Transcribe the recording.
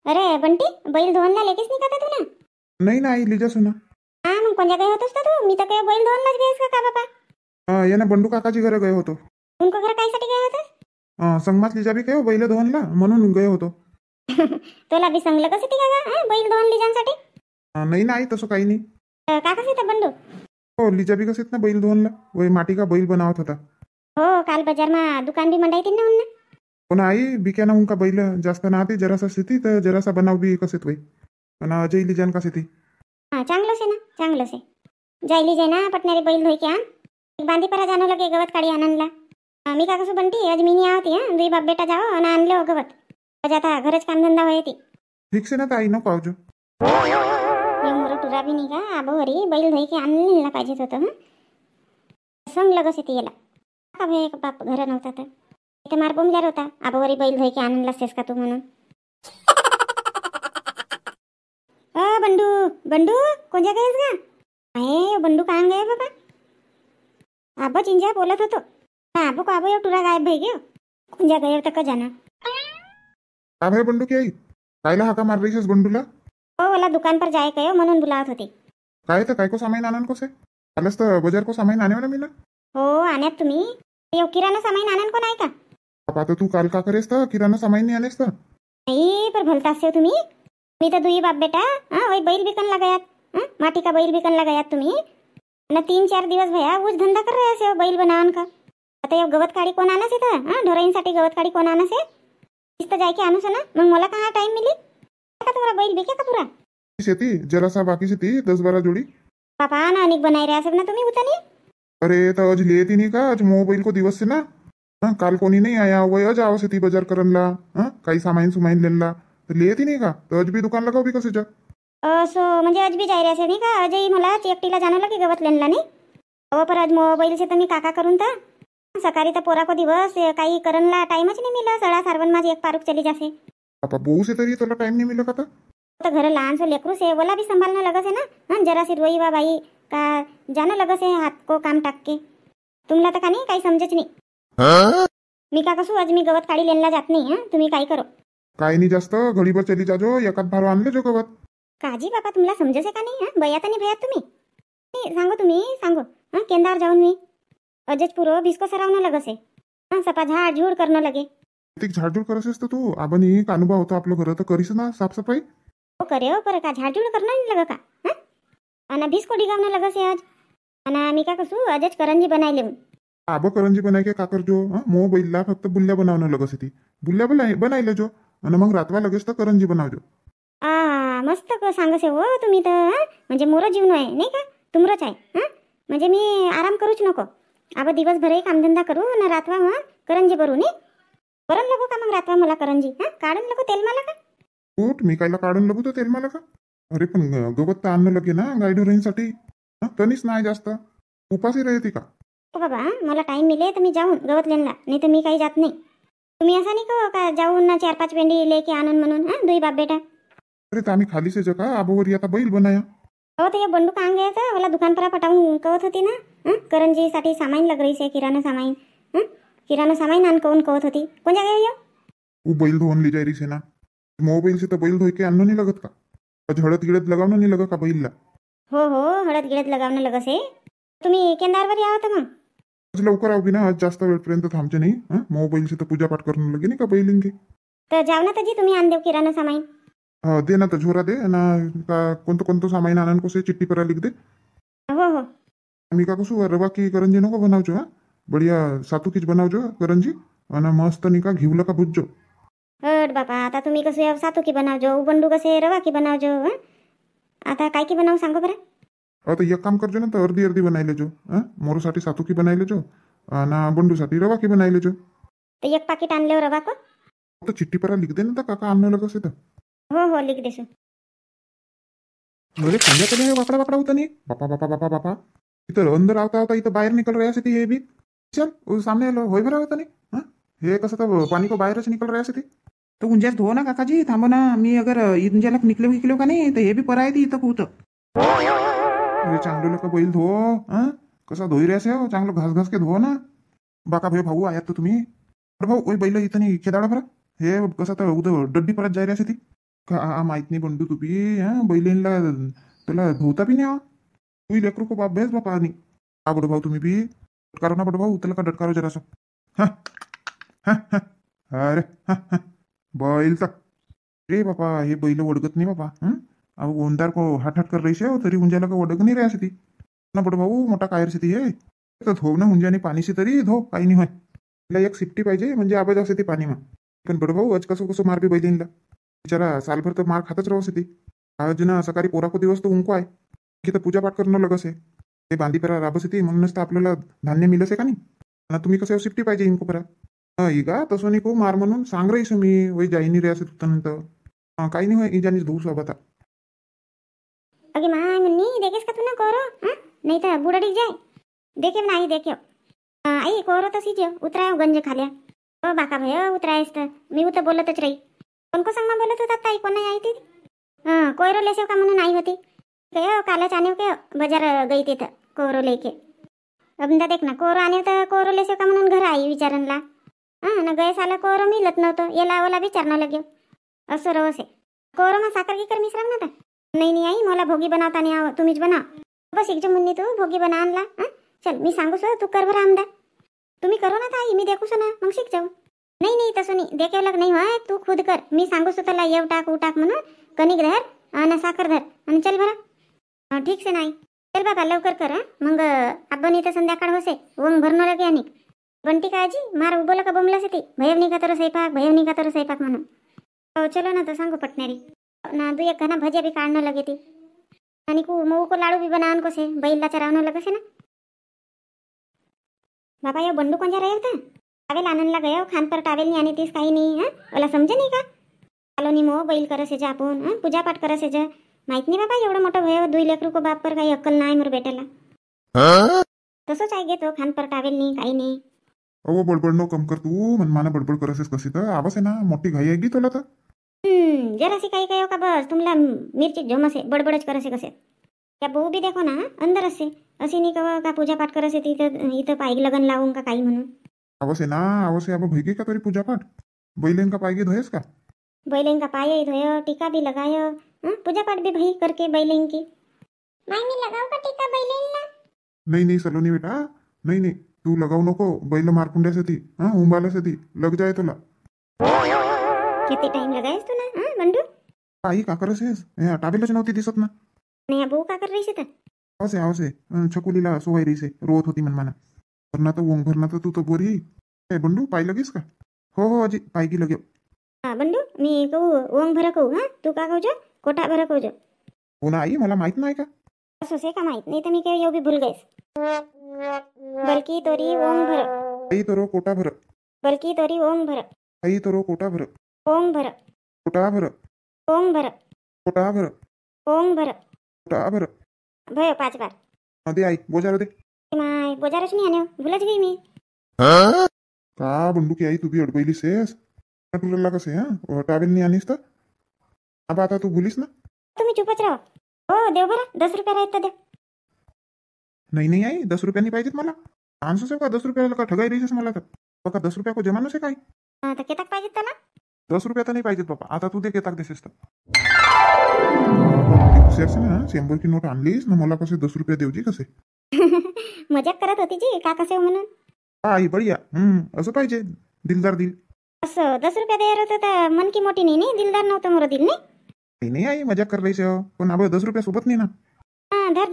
अरे बंटी, बैल धुवायला लेकीस नाही का तू ना? नाही ना आई, लिजा सुना. हा, मग कोणत्या काही होतोस का तू? मी तर काही बैल धुवायलाच गेस का बाबा? ये ना बंडू काकाची घरे गए होतो. तुमको घर कायसाठी गए होतस? संगमात लिजा बी काय बैल धुवायला म्हणून गए होतो. तुला बी सांगलं कसं ती का बैल धुवायला लिजांसाठी? नाही ना आई, तसं काही नाही. का कसं येतं बंडू? हो, लिजा बी कसेत ना बैल धुवायला, वय माटी का बैल बनावत होता. हो, काल बाजार में दुकान भी मंडाई थी ना उनने. हो ना आई, बिक्या ना उनका बैल जास्त ना आते, जरासा स्थिती तर जरासा बनाव बी कसेत वय. पण अजय लिजान कसे ती. हाँ, चांगलं से ना, चांगलं से. जायली जाय ना पटणारी बैल धोई के आण. एक बांधी परा जाणं लगे गवत काढी आनंदला. मी का कसं बंटी, आज मी नाही आवती हा, दुई बाप बेटा जाओ आणि आणले हो गवत. आज आता घरच कामधंदा होय ती. ठीक से ना ताई, नको आवजो. हे मोर टुरा बी नाही का आबोवरी बैल धोई के आणलेला पाहिजेत होतं. संग लगस येते याला का भे, एक बाप घर नव्हता तर इथे मार बोंबल्यार होता. आबोवरी बैल धोई के आणला असतेस का तू म्हणून. बंडू, बंडू कोणत्या गयस का? अये बंडू कहाँ गए बाबा? आबो चिंजा बोलत होतो. आबो को आबो टुरा गायब भई गयो. कुंजा गए तक जाना. का भाई बंडू की आई, कायला हाका मार रहीस बंडूला? हो, वाला दुकान पर जाए कयो म्हणून बुलावत होती. काय तर काय को सामान आणन कोसे? आलंस तर बाजार को सामान आणे ना मी ना. हो, आण्यात तुम्ही यो किराणा सामान आणन को नाही का? बापा, तर तू काल का करेस तर किराणा सामान नाही आणेस तर? नाही पर भलता से तुम्ही. मी तर दुई बाप बेटा वही बैल बिकन लगायात. माटी का बैल बिकन लगायात तुम्ही. ना 3-4 दिवस भया उस धंदा कर रहे असे बैल बनावन का. आता यो गवत काढी कोण आणस इथं? ढोराईंसाठी गवत काढी कोण आणस आहे? इथं जाय की आणूस ना, मग मला कहाँ टाइम मिली का तुम्हाला बैल बिके का पुरा? शेती जरासा बाकी शेती 10-12 जोड़ी. पापा ना अनेक बनाई रहे ना तुम्ही उतनी. अरे तो आज लिए थी नहीं का, आज मोबाइल को दिवस से ना. काल कोणी नहीं आया, वही आज आओ शेती बाजार करनला. काही सामान सुमाइन लेनला तर लिए थी नहीं का, तो आज भी दुकान लगाओ भी कसे जा. सो म्हणजे आज बी जाय रहे असे नाही का? अजय मला एकटीला जाणं लगे गवत लेनला नाही. अहो पर आज मोबाईल से तर मी काका करून तर सकाळी तर पोरा को दिवस काही करनला टाइमच नाही मिला. सळा सारवन माझी एक पारुक चली जासे. पापा बहू से तरी तुला टाइम नहीं मिला का तो घर लहान सो लेकरू से बोला भी संभालना लगस है ना. जरा सी रोई वा बाई का जाना लगस है हाथ को काम टाक के. तुमला तर का नाही काही समजच नाही. मी का कसू आज मी गवत काढी लेनला जात नाही. तुम्ही काही करो. काही नाही जास्त, घडीभर चली जाजो, एकात भारो आणले जो गवत. काजी बाबा तुमला समजसे का नाही? बया तर नाही भयात तुम्ही. सांगो तुम्ही सांगो. केंदार जाऊन मी अजच पुरो भिस्को सरावणं लगस आहे. सपा झाड झूड करणं लगे. ती झाडझूड करसेस तर तू आबानी एक अनुभव होता आपलं घर, तर करीस ना साफसफाई. हो करे हो, पर का झाडझूड करणं नाही लग का? आणि भिस्को डिगावणं लगस आहे आज. आणि मी का कसू अजच करंजी बनाई लेऊन. आबो करंजी बनाय के काकर जो मो बैलला फक्त बुल्ल्या बनावणं लगस ती. बुल्ल्या बनायले जो आणि मग रातवा लगेच तर करंजी बनावजो. मस्त सांगसे हो तुम्ही तर. म्हणजे मोर जीवन आहे नाही का तुमरच आहे. म्हणजे मी आराम करूच नको. आबा दिवसभरही कामधंदा करू आणि रातवा मग करंजी भरू नाही. बरं लगू का मग रातवा मला करंजी? काढून लगू तेल मला का? उठ, मी कायला काढून लगू तर तेल मला का? अरे पण गवत तर आणणं लगे ना गायडोरांसाठी. तनीच नाही जास्त उपाशी राहते का? हो बाबा, मला टाइम मिले तर मी जाऊन गवत लेनला, नाही तर मी काही जात नाही. तुम्ही असा नाही का का जाऊन ना 4-5 पेंडी लेके आणून म्हणून दुई बाप बेटा. अरे तर आम्ही खाली से जगा आबोवरी आता बैल बनाया. हो ते बंडू कांग गया था मला दुकान पर पटावून कवत होती ना. करंजीसाठी सामान लग रही से किराणा सामान. किराणा सामान आण कवून कवत होती. कोण जागा ये? वो बैल धोवन ले जायरी से ना. मोबाइल से तो बैल धोई के आणणं नाही लगत का? झडत गिडत लगावणं नाही लगत का बैलला? हो हो, हळद गिळत लगावणं लगस आहे. तुम्ही केंदारवर यावं तर मग. आज लवकर आव ना, आज जास्त वेळपर्यंत थांबचे नाही. मोबाइल से तर पूजापाठ करणं लगे नाही का बैलिंगे. तर जाऊ ना तजी तुम्ही आण देऊ किराणा सामान. दे ना तर झोरा दे ना. कोणतं कोणतं सामान आणन कोसे चिट्टी परा लिख दे. हो हो. मी का कसू रवा की करंजी नको बनावजो. बढिया सातुकीच बनावजो करंजी आणि मस्त निका घिवलं का भुजजो. हट बापा, आता तुम्ही कसं सातू की बनावजो, बंडू कसे रवा की बनावजो. आता काय की बनावू सांगो बरं. आता एक काम करजो ना, तर अर्धी अर्धी बनायले जो. मोरोसाठी सातुकी बनायले जो आणि बंडूसाठी रवा की बनायले जो. तर एक पाकिट आणल्यावर रवा को. तर चिट्टी परा लिख दे ना, तर काका आणणं लगस तर. हो हो, लिख देसू. अरे संध्याकाळी वाकडा वाकडा होता नाही. बापा बापा बापा बापा, इथं अंदर आवता होता, इथं बाहेर निकल रहा थे. हे भी चल सामने होय भरा होता नाही. हे कसं तर पाणी को बाहेरच निकल रहा थे. तो गुंजास धो ना काकाजी, थांबो ना. मी अगर इंजाला निकलो का नाही तर हे बी पराय ती इथं कुठं. अरे चांगलं लोक बैल धो. कसा धोई रहा हो, चांगलं घास घास के धो ना. बाका भाई भाऊ आयात तर तुम्ही. अरे भाऊ बैल इथं नाही खेदाडा बरं. हे कसं तर उद्या डड्डी परत जाय रहा ती. का माहित नाही बंडू तुम्ही हा बैलेनला त्याला धुवता बी नाही हो. तू लेकरू खूप अभ्यास बापा आणि हा बडो भाऊ तुम्ही बी डटकारो ना बडो भाऊ त्याला का डटकारो जरासं हा हा हा अरे हा हा बैलचा रे बापा हे बैल ओळखत नाही बापा अब गोंदार को हाट हाट कर रही से तरी उंजाला का ओळख नाही रहा ती ना बडो भाऊ मोठा कायर से ती हे तर धो ना उंजाने पाणीशी तरी धो काही नाही होय तिला एक सिफ्टी पाहिजे म्हणजे आवाज असते ती पाणी मग पण बडो भाऊ आज कसं कसं मार बी बैलीनला बिचारा सालभर तर मार खातच राहू ती आज ना सकाळी पोराको दिवस तो उंको आहे की तर पूजा पाठ करणं लगस आहे ते बांधी परा राबस येते म्हणूनच तर आपल्याला धान्य मिळस आहे का नाही आणि तुम्ही कसं सिफ्टी पाहिजे इंको परा इगा तसं नाही को मार म्हणून सांग रहीस मी वही जाईनी रे असे तुझ्यानंतर काही नाही होय इजानीच धुऊ सोबत अगे माय मुन्नी देखेस का तू ना कोरो हाँ नहीं तो बूढ़ा डिग जाए देखे नाही देखे आई कोरो तो सीजे उतरायो गंज खाल्या ओ बाका भय उतरायस तर मी उतर बोलतच राही कोणको संग में बोलत होता ताई कोण नाही आई ती कोयरो लेसेव का म्हणून आई होती कहो कालच आने के बाजार गई थी तर कोरो लेके अब ना देख ना कोरो आने तर कोरो लेसेव का म्हणून घर आई विचारनला ना गए साला कोरो मिलत नव्हतं याला ओला विचारणं लगे असं रवसे कोरो मा साखर गिकर मिश्राम ना नाही नाही आई मला भोगी बनवता नाही आव तुम्हीच बना बस एक मुन्नी तू भोगी बना आणला चल मी सांगू सो तू कर बरं आमदा तुम्ही करो ना ताई मी देखू सो ना मग शिक जाऊ नाही नाही तसं नाही देखेव लग नाही होय तू खुद कर मी सांगू सो त्याला येव टाक उ टाक म्हणून कणिक धर आणि साखर धर आणि चल बरं ठीक से नाही चल बाबा लवकर कर मग आपण इथं संध्याकाळ होसे ओंग भरणं लगे आणि बंटी काजी मार उबोला का बोमला ती भयवनी का तर स्वयंपाक म्हणून हो चलो ना तर सांगू पटणारी ना तू एक घना भजिया भी काढणं लगे ती आणि मऊ को लाडू भी बनावन को से बैलला चरावणं लगे से ना बाबा यो बंडू कोणच्या रहे होता टावेल आनंदला गयो खान पर टावेल नहीं आने तीस काही नाही हा मला समजे नाही का आलो नी मो बैल करसे जा आपण पूजा पाठ करसे जा माहित नाही बाबा एवढं मोठं भय 2 लेकरू को बाप पर काही अक्कल नाही मोर बेटाला तसंच आहे घेतो खान पर टावेल नाही काही नाही अहो बडबड नो कम कर तू मनमाना बडबड करसेस कशी तर आवाज आहे ना मोठी घाई आहे की तुला तर जरासी काही काही का बस तुमला मिरची जमसे बडबडच करसे कसे त्या भाऊ बी देखो ना अंदर असे अशी नाही कवा का पूजा पाठ करसे तिथं इथं पायगी लगन लावून का काही म्हणून आवाज आहे ना आवाज आहे अब भैगे का तरी पूजा पाठ बैलेन का पायगे धोयस का बैलें का पाये धोयो टीका भी लगायो पूजा पाठ भी भाई करके बैलें की माय मी लगाऊ का टीका बैलें ना नहीं सलोनी बेटा नहीं तू लगाऊ नको बैल मारकुंड्यासाठी उंबाल्यासाठी लग जाय तुला किती टाइम लगायस तू ना बंडू काही का करसेस टाबेलच नव्हती दिसत ना नाही भाऊ का कर रही था आवाज आहे छकुलीला सोवाई रहीसे रोत होती मनमाना भरना तर ओंग भरना तर तू तो बोरी बंडू पाय लगेस का हो अजी पाय की लगे बंडू मी कहू ओंग भर कहू तू का कहू कोठा भर कहू हो ना आई मला माहित नाही का असं से का माहित नाही तर मी काय येऊ भी भूल गईस बल्कि तोरी ओंग भर आई तोरो कोटा भर बल्कि तोरी ओंग भर आई तोरो कोटा भर ओंग भर कोटा भर ओंग भर कोटा भर ओंग भर कोटा भर भयो 5 बार दे आई बोजार दे माय बोजारच नाही आने भूलच गई मी का बंडू की आई तू भी अडबैली सेस तुला कसे टावेल नाही आणीस तर अब आता तू भूलीस ना तुम्ही चुपच राहा हो देव बरं 10 रुपये राहत द्या नाही आई 10 रुपयांनी पाहिजेत मला आन्सो से का 10 रुपयाला का ठगाई रहीस मला तर बघा 10 रुपया को जमानो से काही तर केताक पाहिजेत त्याला 10 रुपया तर नाही पाहिजेत बाबा आता तू दे केताक देसेस तर हुशारसे ना 100 की नोट आणलीस ना मला कसे 10 रुपया देऊजी कसे मजाक करत होती जी का कसे म्हणून आई बढिया असं पाहिजे दिलदार दिल असं 10 रुपया द्यायला होतं तर मन की मोठी नाही दिलदार नव्हतं मोर दिल नाही नाही आई मजाक कर रहीस पण अब 10 रुपया सोबत नाही ना धर